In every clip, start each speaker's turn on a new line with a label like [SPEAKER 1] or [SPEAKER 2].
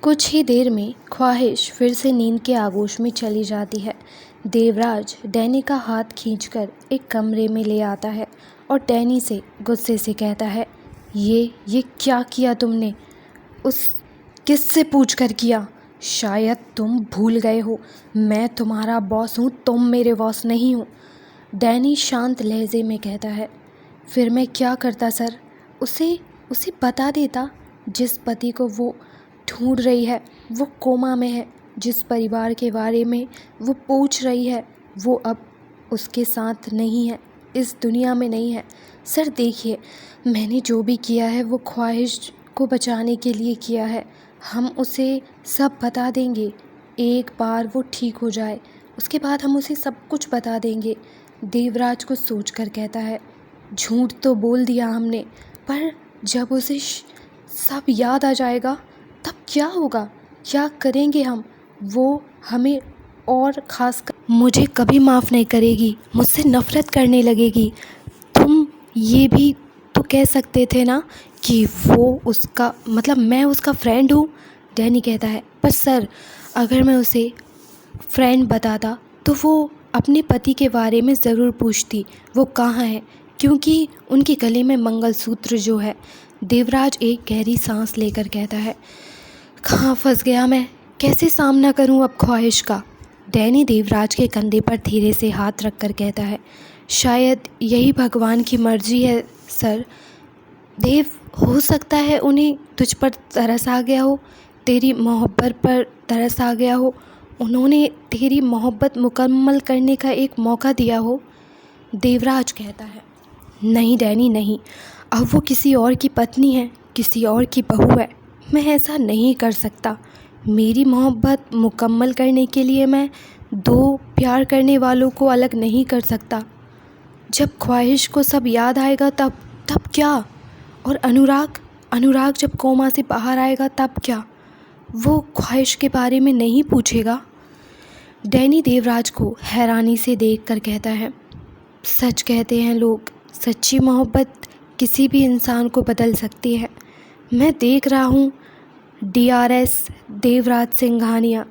[SPEAKER 1] कुछ ही देर में ख्वाहिश फिर से नींद के आगोश में चली जाती है। देवराज डैनी का हाथ खींचकर एक कमरे में ले आता है और डैनी से गुस्से से कहता है, ये क्या किया तुमने? उस किससे पूछकर किया? शायद तुम भूल गए हो, मैं तुम्हारा बॉस हूँ, तुम मेरे बॉस नहीं हो। डैनी शांत लहजे में कहता है, फिर मैं क्या करता सर? उसे बता देता। जिस पति को वो ढूंढ रही है वो कोमा में है, जिस परिवार के बारे में वो पूछ रही है वो अब उसके साथ नहीं है, इस दुनिया में नहीं है। सर देखिए, मैंने जो भी किया है वो ख्वाहिश को बचाने के लिए किया है। हम उसे सब बता देंगे। एक बार वो ठीक हो जाए उसके बाद हम उसे सब कुछ बता देंगे। देवराज को सोचकर कहता है, झूठ तो बोल दिया हमने, पर जब उसे सब याद आ जाएगा तब क्या होगा? क्या करेंगे हम? वो हमें और ख़ासकर मुझे कभी माफ़ नहीं करेगी, मुझसे नफ़रत करने लगेगी। तुम ये भी तो कह सकते थे ना कि वो उसका मतलब मैं उसका फ्रेंड हूँ। डैनी कहता है, पर सर अगर मैं उसे फ्रेंड बताता तो वो अपने पति के बारे में ज़रूर पूछती, वो कहाँ है, क्योंकि उनके गले में मंगलसूत्र जो है। देवराज एक गहरी सांस लेकर कहता है, कहाँ फंस गया मैं? कैसे सामना करूं अब ख्वाहिश का? डैनी देवराज के कंधे पर धीरे से हाथ रखकर कहता है, शायद यही भगवान की मर्जी है सर। देव, हो सकता है उन्हें तुझ पर तरस आ गया हो, तेरी मोहब्बत पर तरस आ गया हो, उन्होंने तेरी मोहब्बत मुकम्मल करने का एक मौका दिया हो। देवराज कहता है, नहीं डैनी नहीं, अब वो किसी और की पत्नी है, किसी और की बहू है, मैं ऐसा नहीं कर सकता। मेरी मोहब्बत मुकम्मल करने के लिए मैं दो प्यार करने वालों को अलग नहीं कर सकता। जब ख्वाहिश को सब याद आएगा तब क्या? और अनुराग जब कोमा से बाहर आएगा तब क्या? वो ख्वाहिश के बारे में नहीं पूछेगा? डैनी देवराज को हैरानी से देखकर कहता है, सच कहते हैं लोग, सच्ची मोहब्बत किसी भी इंसान को बदल सकती है। मैं देख रहा हूँ DRS देवराज सिंघानिया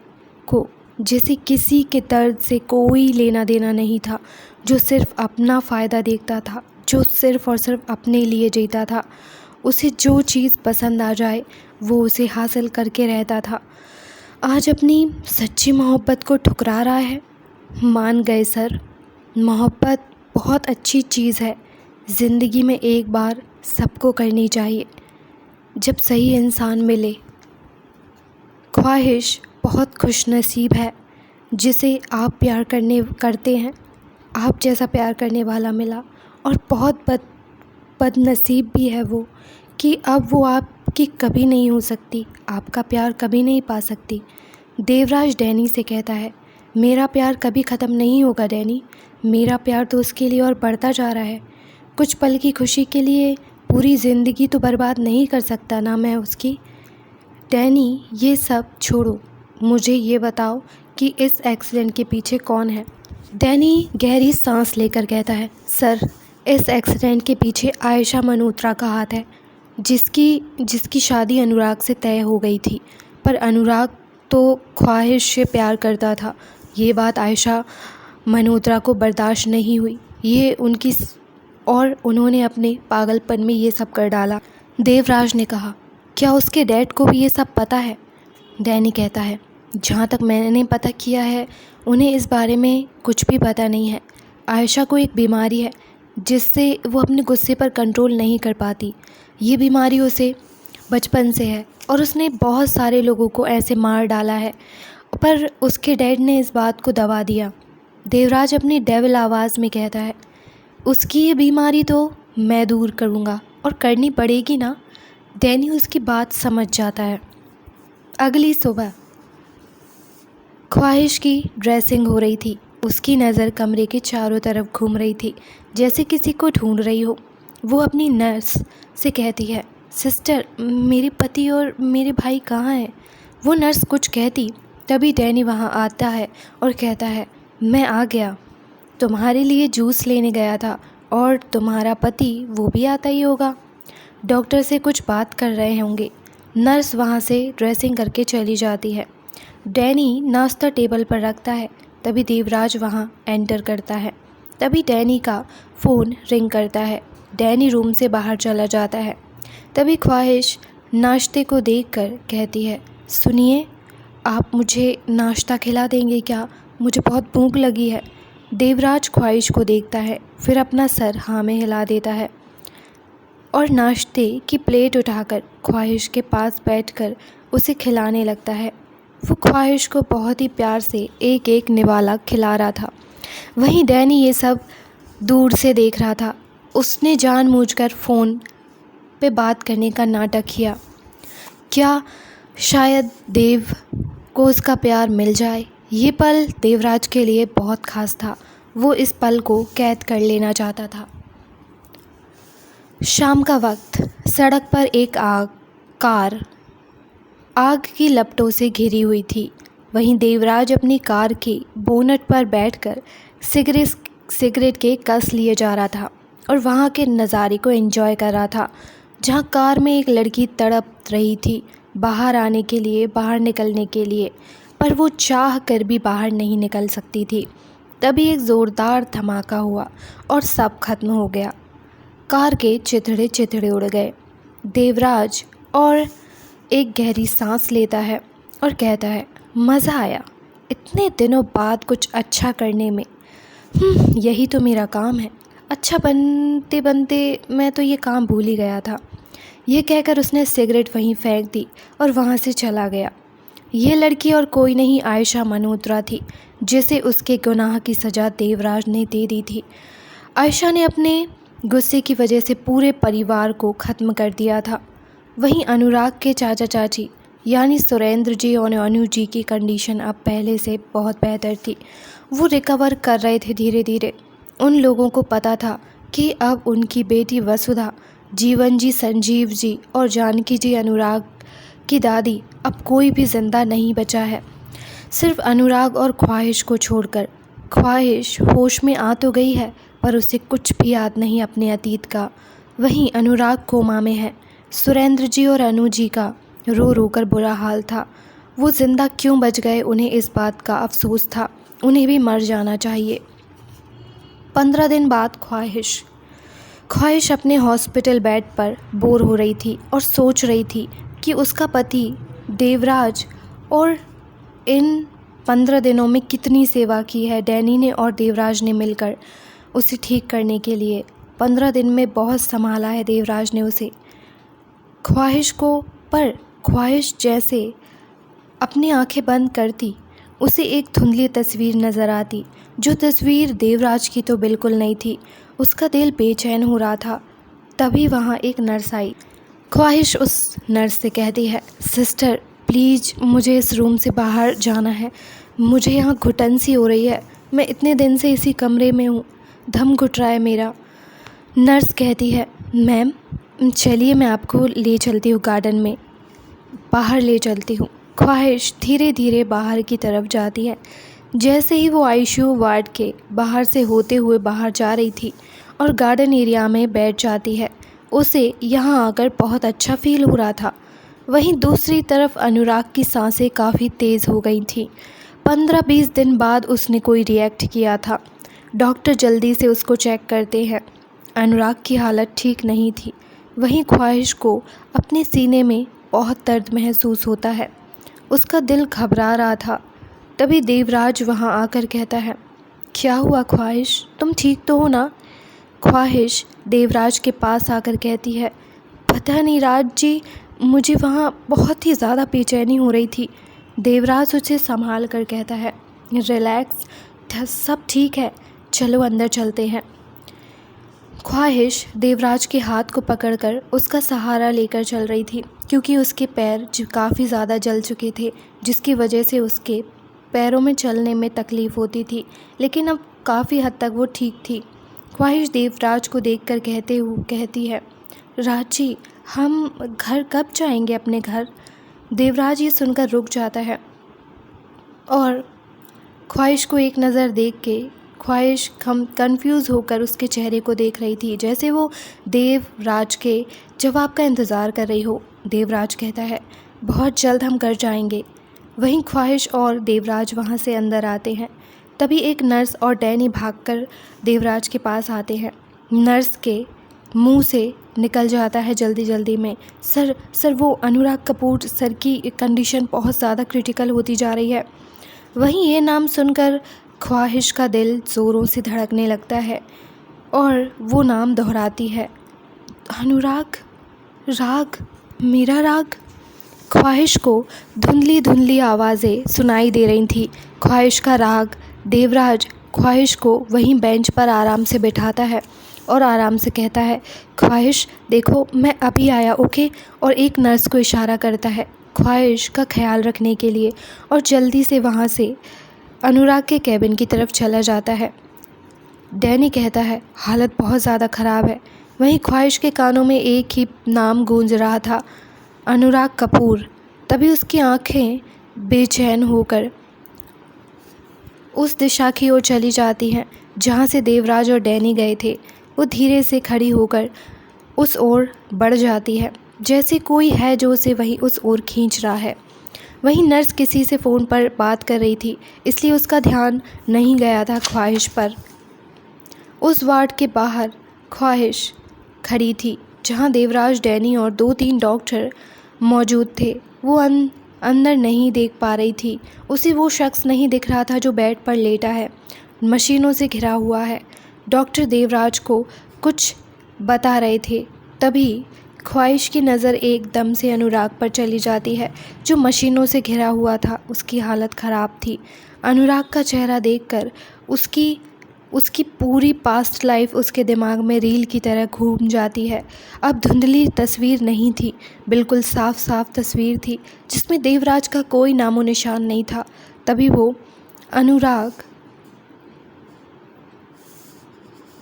[SPEAKER 1] को, जिसे किसी के दर्द से कोई लेना देना नहीं था, जो सिर्फ अपना फ़ायदा देखता था, जो सिर्फ और सिर्फ अपने लिए जीता था। उसे जो चीज़ पसंद आ जाए वो उसे हासिल करके रहता था। आज अपनी सच्ची मोहब्बत को ठुकरा रहा है। मान गए सर, मोहब्बत बहुत अच्छी चीज़ है, ज़िंदगी में एक बार सबको करनी चाहिए जब सही इंसान मिले। ख्वाहिश बहुत खुशनसीब है जिसे आप प्यार करते हैं, आप जैसा प्यार करने वाला मिला, और बहुत बदनसीब भी है वो कि अब वो आपकी कभी नहीं हो सकती, आपका प्यार कभी नहीं पा सकती। देवराज डैनी से कहता है, मेरा प्यार कभी ख़त्म नहीं होगा डैनी, मेरा प्यार तो उसके लिए और बढ़ता जा रहा है। कुछ पल की खुशी के लिए पूरी ज़िंदगी तो बर्बाद नहीं कर सकता ना मैं उसकी। डैनी, ये सब छोड़ो, मुझे ये बताओ कि इस एक्सीडेंट के पीछे कौन है? डैनी गहरी सांस लेकर कहता है, सर इस एक्सीडेंट के पीछे आयशा मल्होत्रा का हाथ है, जिसकी शादी अनुराग से तय हो गई थी, पर अनुराग तो ख्वाहिश से प्यार करता था। ये बात आयशा मल्होत्रा को बर्दाश्त नहीं हुई, ये उनकी और उन्होंने अपने पागलपन में ये सब कर डाला। देवराज ने कहा, क्या उसके डैड को भी ये सब पता है? डैनी कहता है, जहाँ तक मैंने पता किया है उन्हें इस बारे में कुछ भी पता नहीं है। आयशा को एक बीमारी है जिससे वो अपने गुस्से पर कंट्रोल नहीं कर पाती। ये बीमारी उसे बचपन से है और उसने बहुत सारे लोगों को ऐसे मार डाला है, पर उसके डैड ने इस बात को दबा दिया। देवराज अपनी डेविल आवाज़ में कहता है, उसकी ये बीमारी तो मैं दूर करूँगा, और करनी पड़ेगी ना। डैनी उसकी बात समझ जाता है। अगली सुबह ख्वाहिश की ड्रेसिंग हो रही थी। उसकी नज़र कमरे के चारों तरफ घूम रही थी जैसे किसी को ढूंढ रही हो। वो अपनी नर्स से कहती है, सिस्टर मेरे पति और मेरे भाई कहाँ हैं? वो नर्स कुछ कहती तभी डैनी वहाँ आता है और कहता है, मैं आ गया, तुम्हारे लिए जूस लेने गया था, और तुम्हारा पति वो भी आता ही होगा, डॉक्टर से कुछ बात कर रहे होंगे। नर्स वहाँ से ड्रेसिंग करके चली जाती है। डैनी नाश्ता टेबल पर रखता है, तभी देवराज वहाँ एंटर करता है। तभी डैनी का फ़ोन रिंग करता है। डैनी रूम से बाहर चला जाता है। तभी ख्वाहिश नाश्ते को देखकर कहती है, सुनिए, आप मुझे नाश्ता खिला देंगे क्या? मुझे बहुत भूख लगी है। देवराज ख्वाहिश को देखता है, फिर अपना सर हाँ में हिला देता है और नाश्ते की प्लेट उठाकर ख्वाहिश के पास बैठकर उसे खिलाने लगता है। वो ख्वाहिश को बहुत ही प्यार से एक एक निवाला खिला रहा था। वहीं डैनी ये सब दूर से देख रहा था। उसने जानबूझकर फ़ोन पे बात करने का नाटक किया। क्या शायद देव को उसका प्यार मिल जाए? ये पल देवराज के लिए बहुत ख़ास था। वो इस पल को कैद कर लेना चाहता था। शाम का वक्त, सड़क पर एक कार आग की लपटों से घिरी हुई थी। वहीं देवराज अपनी कार के बोनट पर बैठकर सिगरेट के कस लिए जा रहा था और वहाँ के नज़ारे को एंजॉय कर रहा था, जहाँ कार में एक लड़की तड़प रही थी बाहर आने के लिए, बाहर निकलने के लिए, पर वो चाह कर भी बाहर नहीं निकल सकती थी। तभी एक ज़ोरदार धमाका हुआ और सब खत्म हो गया। कार के चिथड़े चिथड़े उड़ गए। देवराज और एक गहरी सांस लेता है और कहता है, मज़ा आया इतने दिनों बाद कुछ अच्छा करने में। यही तो मेरा काम है। अच्छा बनते बनते मैं तो ये काम भूल ही गया था। यह कहकर उसने सिगरेट वहीं फेंक दी और वहाँ से चला गया। यह लड़की और कोई नहीं, आयशा मल्होत्रा थी, जिसे उसके गुनाह की सज़ा देवराज ने दे दी थी। आयशा ने अपने गुस्से की वजह से पूरे परिवार को ख़त्म कर दिया था। वहीं अनुराग के चाचा चाची यानी सुरेंद्र जी और अनु जी की कंडीशन अब पहले से बहुत बेहतर थी। वो रिकवर कर रहे थे धीरे धीरे। उन लोगों को पता था कि अब उनकी बेटी वसुधा, जीवन जी, संजीव जी और जानकी जी, अनुराग की दादी, अब कोई भी ज़िंदा नहीं बचा है, सिर्फ अनुराग और ख्वाहिश को छोड़कर। ख्वाहिश होश में आ तो गई है, पर उसे कुछ भी याद नहीं अपने अतीत का। वहीं अनुराग कोमा में है। सुरेंद्र जी और अनु जी का रो रो कर बुरा हाल था। वो ज़िंदा क्यों बच गए, उन्हें इस बात का अफसोस था। उन्हें भी मर जाना चाहिए। 15 दिन बाद ख्वाहिश अपने हॉस्पिटल बेड पर बोर हो रही थी और सोच रही थी कि उसका पति देवराज और इन 15 दिनों में कितनी सेवा की है डैनी ने और देवराज ने मिलकर उसे ठीक करने के लिए। 15 दिन में बहुत संभाला है देवराज ने उसे, ख्वाहिश को। पर ख्वाहिश जैसे अपनी आंखें बंद करती, उसे एक धुंधली तस्वीर नज़र आती, जो तस्वीर देवराज की तो बिल्कुल नहीं थी। उसका दिल बेचैन हो रहा था। तभी वहाँ एक नर्स आई। ख्वाहिश उस नर्स से कहती है, सिस्टर प्लीज़ मुझे इस रूम से बाहर जाना है। मुझे यहाँ घुटन सी हो रही है। मैं इतने दिन से इसी कमरे में हूँ, दम घुट रहा है मेरा। नर्स कहती है, मैम चलिए मैं आपको ले चलती हूँ गार्डन में, बाहर ले चलती हूँ। ख्वाहिश धीरे धीरे बाहर की तरफ जाती है। जैसे ही वो आईसीयू वार्ड के बाहर से होते हुए बाहर जा रही थी और गार्डन एरिया में बैठ जाती है, उसे यहाँ आकर बहुत अच्छा फील हो रहा था। वहीं दूसरी तरफ अनुराग की सांसें काफ़ी तेज़ हो गई थीं। 15-20 दिन बाद उसने कोई रिएक्ट किया था। डॉक्टर जल्दी से उसको चेक करते हैं। अनुराग की हालत ठीक नहीं थी। वहीं ख्वाहिश को अपने सीने में बहुत दर्द महसूस होता है। उसका दिल घबरा रहा था। तभी देवराज वहाँ आकर कहता है, क्या हुआ ख्वाहिश, तुम ठीक तो हो ना? ख्वाहिश देवराज के पास आकर कहती है, पता नहीं राज जी, मुझे वहाँ बहुत ही ज़्यादा बेचैनी हो रही थी। देवराज उसे संभाल कर कहता है, रिलैक्स, सब ठीक है, चलो अंदर चलते हैं। ख्वाहिश देवराज के हाथ को पकड़कर उसका सहारा लेकर चल रही थी, क्योंकि उसके पैर काफ़ी ज़्यादा जल चुके थे, जिसकी वजह से उसके पैरों में चलने में तकलीफ़ होती थी, लेकिन अब काफ़ी हद तक वो ठीक थी। ख्वाहिश देवराज को देखकर कहती है, राज जी हम घर कब जाएंगे अपने घर? देवराज ये सुनकर रुक जाता है और ख्वाहिश को एक नज़र देख के ख्वाहिश कंफ्यूज होकर उसके चेहरे को देख रही थी, जैसे वो देवराज के जवाब का इंतज़ार कर रही हो। देवराज कहता है, बहुत जल्द हम कर जाएंगे। वहीं ख्वाहिश और देवराज वहाँ से अंदर आते हैं। तभी एक नर्स और डैनी भागकर देवराज के पास आते हैं। नर्स के मुंह से निकल जाता है जल्दी जल्दी में, सर वो अनुराग कपूर सर की कंडीशन बहुत ज़्यादा क्रिटिकल होती जा रही है। वहीं ये नाम सुनकर ख्वाहिश का दिल ज़ोरों से धड़कने लगता है और वो नाम दोहराती है, अनुराग, राग, मेरा राग। ख्वाहिश को धुंधली धुंधली आवाज़ें सुनाई दे रही थी। ख्वाहिश का राग। देवराज ख्वाहिश को वहीं बेंच पर आराम से बिठाता है और आराम से कहता है, ख्वाहिश देखो मैं अभी आया, ओके। और एक नर्स को इशारा करता है ख्वाहिश का ख्याल रखने के लिए और जल्दी से वहाँ से अनुराग के कैबिन की तरफ चला जाता है। डैनी कहता है, हालत बहुत ज़्यादा ख़राब है। वहीं ख्वाहिश के कानों में एक ही नाम गूंज रहा था, अनुराग कपूर। तभी उसकी आंखें बेचैन होकर उस दिशा की ओर चली जाती हैं जहाँ से देवराज और डैनी गए थे। वो धीरे से खड़ी होकर उस ओर बढ़ जाती है, जैसे कोई है जो उसे वहीं उस ओर खींच रहा है। वहीं नर्स किसी से फ़ोन पर बात कर रही थी, इसलिए उसका ध्यान नहीं गया था ख्वाहिश पर। उस वार्ड के बाहर ख्वाहिश खड़ी थी जहाँ देवराज, डैनी और 2-3 डॉक्टर मौजूद थे। वो अंदर नहीं देख पा रही थी। उसे वो शख्स नहीं दिख रहा था जो बेड पर लेटा है, मशीनों से घिरा हुआ है। डॉक्टर देवराज को कुछ बता रहे थे। तभी ख्वाहिश की नज़र एकदम से अनुराग पर चली जाती है जो मशीनों से घिरा हुआ था। उसकी हालत ख़राब थी। अनुराग का चेहरा देखकर उसकी पूरी पास्ट लाइफ उसके दिमाग में रील की तरह घूम जाती है। अब धुंधली तस्वीर नहीं थी, बिल्कुल साफ साफ तस्वीर थी जिसमें देवराज का कोई नामो निशान नहीं था।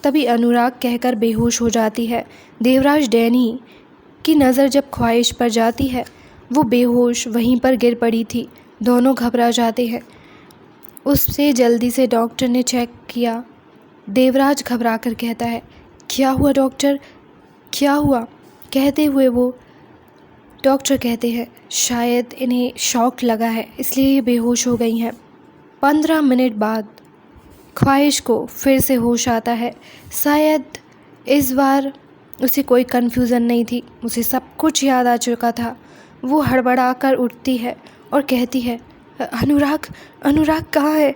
[SPEAKER 1] तभी अनुराग कहकर बेहोश हो जाती है। देवराज, डैनी की नज़र जब ख्वाहिश पर जाती है, वो बेहोश वहीं पर गिर पड़ी थी। दोनों घबरा जाते हैं। उससे जल्दी से डॉक्टर ने चेक किया। देवराज घबरा कर कहता है, क्या हुआ डॉक्टर, क्या हुआ? कहते हुए वो डॉक्टर कहते हैं, शायद इन्हें शॉक लगा है इसलिए ये बेहोश हो गई हैं। 15 मिनट बाद ख्वाहिश को फिर से होश आता है। शायद इस बार उसे कोई कन्फ्यूज़न नहीं थी, उसे सब कुछ याद आ चुका था। वो हड़बड़ा कर उठती है और कहती है, अनुराग कहाँ है?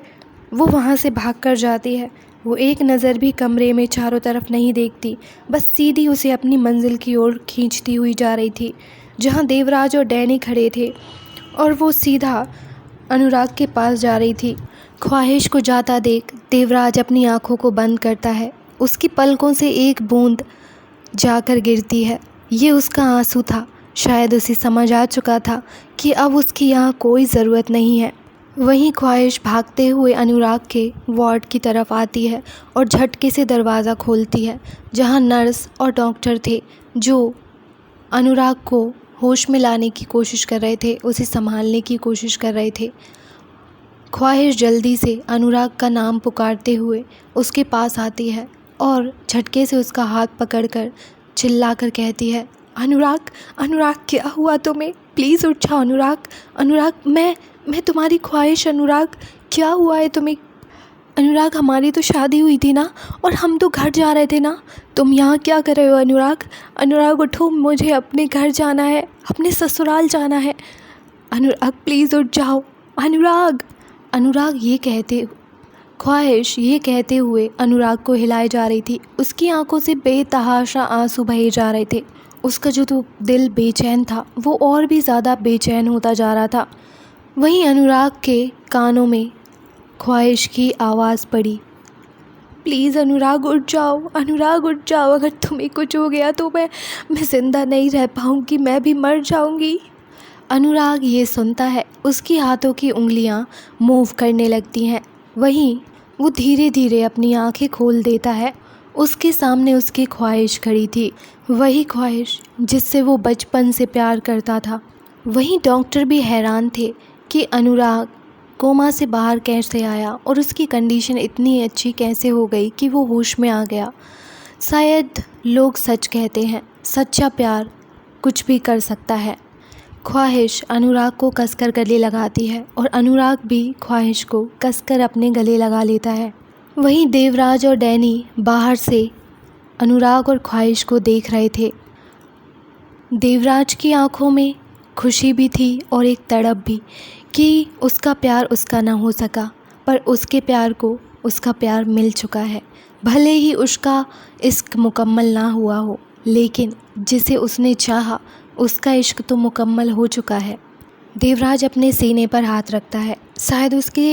[SPEAKER 1] वो वहाँ से भागकर जाती है। वो एक नज़र भी कमरे में चारों तरफ नहीं देखती, बस सीधी उसे अपनी मंजिल की ओर खींचती हुई जा रही थी जहाँ देवराज और डैनी खड़े थे, और वो सीधा अनुराग के पास जा रही थी। ख्वाहिश को जाता देख देवराज अपनी आंखों को बंद करता है। उसकी पलकों से एक बूंद जाकर गिरती है। ये उसका आंसू था। शायद उसे समझ आ चुका था कि अब उसकी यहाँ कोई ज़रूरत नहीं है। वहीं ख्वाहिश भागते हुए अनुराग के वार्ड की तरफ आती है और झटके से दरवाज़ा खोलती है जहाँ नर्स और डॉक्टर थे जो अनुराग को होश में लाने की कोशिश कर रहे थे, उसे संभालने की कोशिश कर रहे थे। ख्वाहिश जल्दी से अनुराग का नाम पुकारते हुए उसके पास आती है और झटके से उसका हाथ पकड़कर चिल्लाकर कहती है, अनुराग क्या हुआ तुम्हें? प्लीज़ उठ जाओ अनुराग, मैं तुम्हारी ख्वाहिश। अनुराग, क्या हुआ है तुम्हें? अनुराग, हमारी तो शादी हुई थी ना, और हम तो घर जा रहे थे ना। तुम यहाँ क्या कर रहे हो अनुराग उठो, मुझे अपने घर जाना है, अपने ससुराल जाना है। अनुराग प्लीज़ उठ जाओ। अनुराग ख्वाहिश ये कहते हुए अनुराग को हिलाए जा रही थी। उसकी आंखों से बेतहाशा आंसू बहे जा रहे थे। उसका जो दिल बेचैन था वो और भी ज़्यादा बेचैन होता जा रहा था। वहीं अनुराग के कानों में ख्वाहिश की आवाज़ पड़ी, प्लीज़ अनुराग उठ जाओ, अगर तुम्हें कुछ हो गया तो मैं ज़िंदा नहीं रह पाऊँगी, मैं भी मर जाऊँगी। अनुराग ये सुनता है, उसकी हाथों की उंगलियां मूव करने लगती हैं। वहीं वो धीरे धीरे अपनी आंखें खोल देता है। उसके सामने उसकी ख्वाहिश खड़ी थी, वही ख्वाहिश जिससे वो बचपन से प्यार करता था। वहीं डॉक्टर भी हैरान थे कि अनुराग कोमा से बाहर कैसे आया और उसकी कंडीशन इतनी अच्छी कैसे हो गई कि वो होश में आ गया। शायद लोग सच कहते हैं, सच्चा प्यार कुछ भी कर सकता है। ख्वाहिश अनुराग को कसकर गले लगाती है और अनुराग भी ख्वाहिश को कसकर अपने गले लगा लेता है। वहीं देवराज और डैनी बाहर से अनुराग और ख्वाहिश को देख रहे थे। देवराज की आंखों में खुशी भी थी और एक तड़प भी कि उसका प्यार उसका ना हो सका, पर उसके प्यार को उसका प्यार मिल चुका है। भले ही उसका इश्क मुकम्मल ना हुआ हो, लेकिन जिसे उसने चाहा उसका इश्क तो मुकम्मल हो चुका है। देवराज अपने सीने पर हाथ रखता है। शायद उसके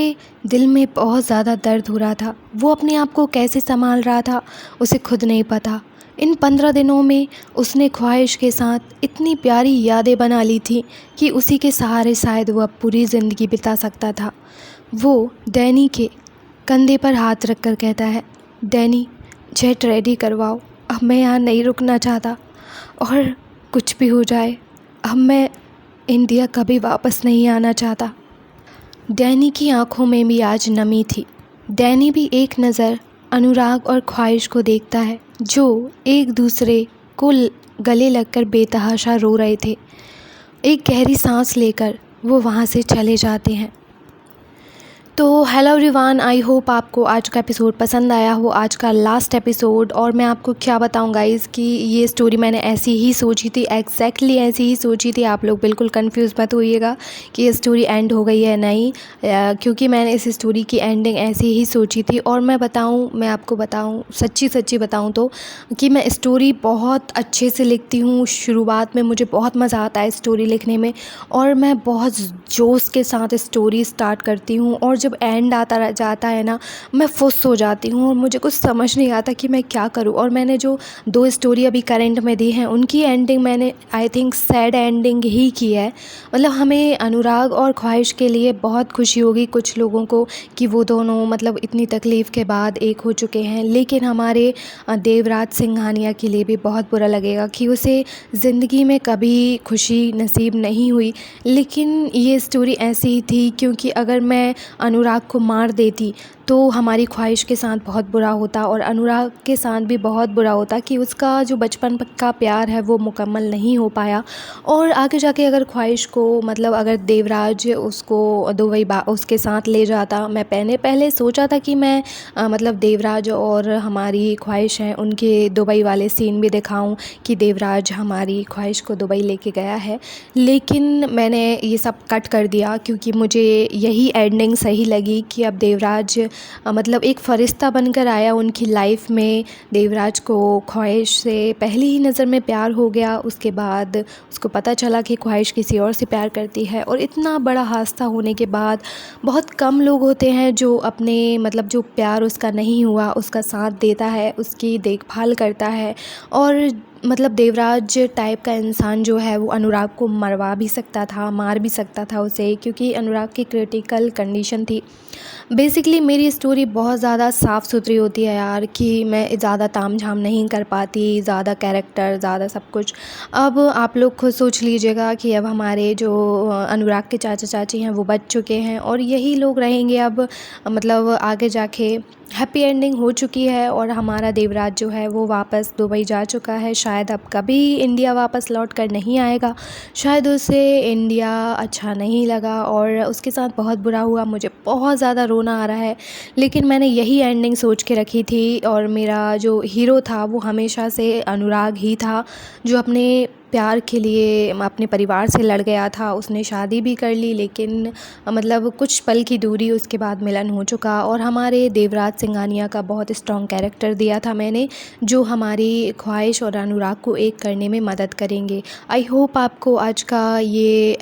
[SPEAKER 1] दिल में बहुत ज़्यादा दर्द हो रहा था। वो अपने आप को कैसे संभाल रहा था उसे खुद नहीं पता। इन 15 दिनों में उसने ख्वाहिश के साथ इतनी प्यारी यादें बना ली थी कि उसी के सहारे शायद वो अब पूरी ज़िंदगी बिता सकता था। वो डैनी के कंधे पर हाथ रखकर कहता है, डैनी जेट रेडी करवाओ, अब मैं यहाँ नहीं रुकना चाहता, और कुछ भी हो जाए अब मैं इंडिया कभी वापस नहीं आना चाहता। डैनी की आंखों में भी आज नमी थी। डैनी भी एक नज़र अनुराग और ख्वाहिश को देखता है, जो एक दूसरे को गले लगकर बेतहाशा रो रहे थे। एक गहरी सांस लेकर वो वहाँ से चले जाते हैं। तो हेलो एवरीवन, आई होप आपको आज का एपिसोड पसंद आया हो, आज का लास्ट एपिसोड। और मैं आपको क्या बताऊं गाइज़ कि ये स्टोरी मैंने ऐसी ही सोची थी, एग्जैक्टली ऐसी ही सोची थी। आप लोग बिल्कुल कंफ्यूज मत होइएगा कि ये स्टोरी एंड हो गई है नहीं, क्योंकि मैंने इस स्टोरी की एंडिंग ऐसी ही सोची थी। और मैं आपको बताऊँ, सच्ची बताऊँ तो कि मैं स्टोरी बहुत अच्छे से लिखती हूँ। शुरुआत में मुझे बहुत मज़ा आता है स्टोरी लिखने में, और मैं बहुत जोश के साथ स्टोरी स्टार्ट करती हूँ, और जब एंड आता जाता है ना, मैं फुस हो जाती हूँ और मुझे कुछ समझ नहीं आता कि मैं क्या करूँ। और मैंने जो 2 स्टोरी अभी करंट में दी हैं, उनकी एंडिंग मैंने आई थिंक सैड एंडिंग ही की है। मतलब हमें अनुराग और ख्वाहिश के लिए बहुत खुशी होगी कुछ लोगों को कि वो दोनों मतलब इतनी तकलीफ़ के बाद एक हो चुके हैं, लेकिन हमारे देवराज सिंघानिया के लिए भी बहुत बुरा लगेगा कि उसे ज़िंदगी में कभी खुशी नसीब नहीं हुई। लेकिन ये स्टोरी ऐसी ही थी, क्योंकि अगर मैं अनुराग को मार देती तो हमारी ख्वाहिश के साथ बहुत बुरा होता, और अनुराग के साथ भी बहुत बुरा होता कि उसका जो बचपन का प्यार है वो मुकम्मल नहीं हो पाया। और आगे जाके अगर ख्वाहिश को मतलब अगर देवराज उसको दुबई उसके साथ ले जाता, मैं पहले सोचा था कि मैं मतलब देवराज और हमारी ख्वाहिश है उनके दुबई वाले सीन भी दिखाऊं कि देवराज हमारी ख्वाहिश को दुबई लेके गया है, लेकिन मैंने ये सब कट कर दिया क्योंकि मुझे यही एंडिंग सही लगी कि अब देवराज मतलब एक फ़रिश्ता बनकर आया उनकी लाइफ में। देवराज को ख्वाहिश से पहली ही नज़र में प्यार हो गया, उसके बाद उसको पता चला कि ख्वाहिश किसी और से प्यार करती है, और इतना बड़ा हादसा होने के बाद बहुत कम लोग होते हैं जो अपने मतलब जो प्यार उसका नहीं हुआ उसका साथ देता है, उसकी देखभाल करता है। और मतलब देवराज टाइप का इंसान जो है वो अनुराग को मरवा भी सकता था, मार भी सकता था उसे, क्योंकि अनुराग की क्रिटिकल कंडीशन थी। बेसिकली मेरी स्टोरी बहुत ज़्यादा साफ़ सुथरी होती है यार, कि मैं ज़्यादा तामझाम नहीं कर पाती, ज़्यादा कैरेक्टर ज़्यादा सब कुछ। अब आप लोग खुद सोच लीजिएगा कि अब हमारे जो अनुराग के चाचा चाची हैं वो बच चुके हैं, और यही लोग रहेंगे अब मतलब आगे जाके। हैप्पी एंडिंग हो चुकी है और हमारा देवराज जो है वो वापस दुबई जा चुका है। शायद अब कभी इंडिया वापस लौट कर नहीं आएगा, शायद उसे इंडिया अच्छा नहीं लगा और उसके साथ बहुत बुरा हुआ। मुझे बहुत ज़्यादा रोना आ रहा है, लेकिन मैंने यही एंडिंग सोच के रखी थी, और मेरा जो हीरो था वो हमेशा से अनुराग ही था, जो अपने प्यार के लिए अपने परिवार से लड़ गया था। उसने शादी भी कर ली, लेकिन मतलब कुछ पल की दूरी उसके बाद मिलन हो चुका। और हमारे देवराज सिंघानिया का बहुत स्ट्रॉन्ग कैरेक्टर दिया था मैंने, जो हमारी ख्वाहिश और अनुराग को एक करने में मदद करेंगे। आई होप आपको आज का ये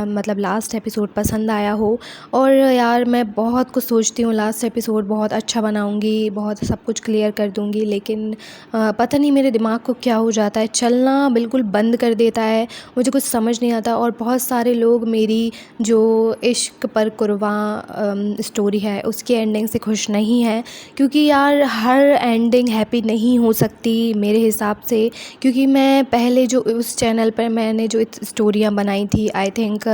[SPEAKER 1] मतलब लास्ट एपिसोड पसंद आया हो। और यार मैं बहुत कुछ सोचती हूँ, लास्ट एपिसोड बहुत अच्छा बनाऊँगी, बहुत सब कुछ क्लियर कर दूँगी, लेकिन पता नहीं मेरे दिमाग को क्या हो जाता है, चलना बिल्कुल बंद कर देता है, मुझे कुछ समझ नहीं आता। और बहुत सारे लोग मेरी जो इश्क पर कुर्बान स्टोरी है उसकी एंडिंग से खुश नहीं है, क्योंकि यार हर एंडिंग हैप्पी नहीं हो सकती मेरे हिसाब से। क्योंकि मैं पहले जो उस चैनल पर मैंने जो स्टोरियाँ बनाई थी, आई थिंक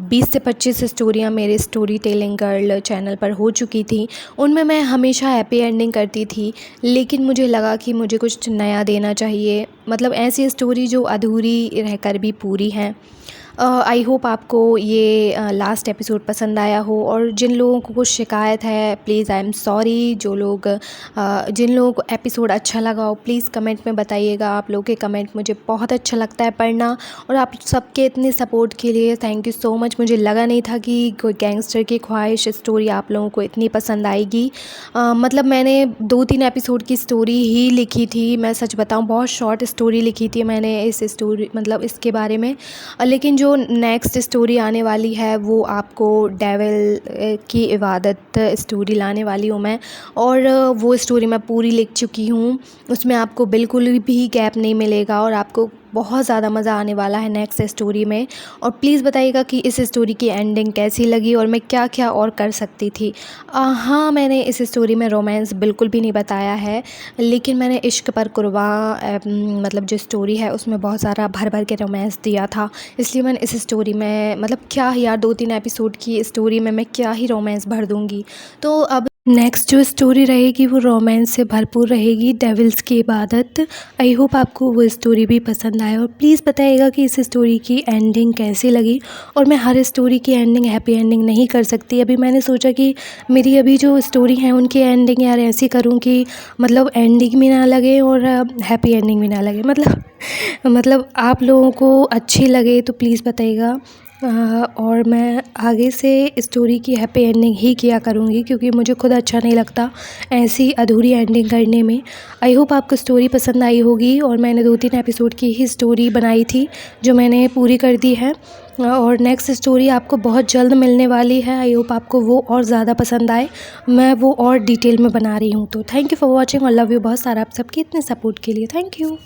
[SPEAKER 1] 20 से 25 स्टोरियाँ मेरे स्टोरी टेलिंग गर्ल चैनल पर हो चुकी थी, उनमें मैं हमेशा हैप्पी एंडिंग करती थी। लेकिन मुझे लगा कि मुझे कुछ नया देना चाहिए, मतलब ऐसी स्टोरी जो अधूरी रहकर भी पूरी हैं। आई होप आपको ये लास्ट एपिसोड पसंद आया हो, और जिन लोगों को कुछ शिकायत है प्लीज़ आई एम सॉरी। जिन लोगों को एपिसोड अच्छा लगा हो प्लीज़ कमेंट में बताइएगा। आप लोगों के कमेंट मुझे बहुत अच्छा लगता है पढ़ना, और आप सबके इतने सपोर्ट के लिए थैंक यू सो मच। मुझे लगा नहीं था कि कोई गैंगस्टर की ख्वाहिश स्टोरी आप लोगों को इतनी पसंद आएगी। मतलब मैंने 2-3 एपिसोड की स्टोरी ही लिखी थी, मैं सच बताऊं बहुत शॉर्ट स्टोरी लिखी थी मैंने इस स्टोरी मतलब इसके बारे में। लेकिन जो नेक्स्ट स्टोरी आने वाली है वो आपको डेविल की इबादत स्टोरी लाने वाली हूँ मैं, और वो स्टोरी मैं पूरी लिख चुकी हूँ। उसमें आपको बिल्कुल भी गैप नहीं मिलेगा, और आपको बहुत ज़्यादा मज़ा आने वाला है नेक्स्ट स्टोरी में। और प्लीज़ बताइएगा कि इस स्टोरी की एंडिंग कैसी लगी और मैं क्या क्या और कर सकती थी। हाँ, मैंने इस स्टोरी में रोमांस बिल्कुल भी नहीं बताया है, लेकिन मैंने इश्क पर कुर्बान मतलब जो स्टोरी है उसमें बहुत सारा भर भर के रोमांस दिया था। इसलिए मैंने इस स्टोरी में मतलब क्या यार 2-3 एपिसोड की स्टोरी में मैं क्या ही रोमांस भर दूँगी। तो अब नेक्स्ट जो स्टोरी रहेगी वो रोमांस से भरपूर रहेगी, डेविल्स की इबादत। आई होप आपको वो स्टोरी भी पसंद आए, और प्लीज़ बताइएगा कि इस स्टोरी की एंडिंग कैसी लगी। और मैं हर स्टोरी की एंडिंग हैप्पी एंडिंग नहीं कर सकती। अभी मैंने सोचा कि मेरी अभी जो स्टोरी है उनकी एंडिंग यार ऐसी करूँ कि मतलब एंडिंग भी ना लगे और हैप्पी एंडिंग भी ना लगे, मतलब आप लोगों को अच्छी लगे तो प्लीज़ बताइएगा। और मैं आगे से स्टोरी की हैप्पी एंडिंग ही किया करूँगी, क्योंकि मुझे खुद अच्छा नहीं लगता ऐसी अधूरी एंडिंग करने में। आई होप आपको स्टोरी पसंद आई होगी, और मैंने 2-3 एपिसोड की ही स्टोरी बनाई थी जो मैंने पूरी कर दी है, और नेक्स्ट स्टोरी आपको बहुत जल्द मिलने वाली है। आई होप आपको वो और ज़्यादा पसंद आए, मैं वो और डिटेल में बना रही हूँ। तो थैंक यू फॉर वॉचिंग और लव यू बहुत सारा आप सबके इतने सपोर्ट के लिए। Thank you.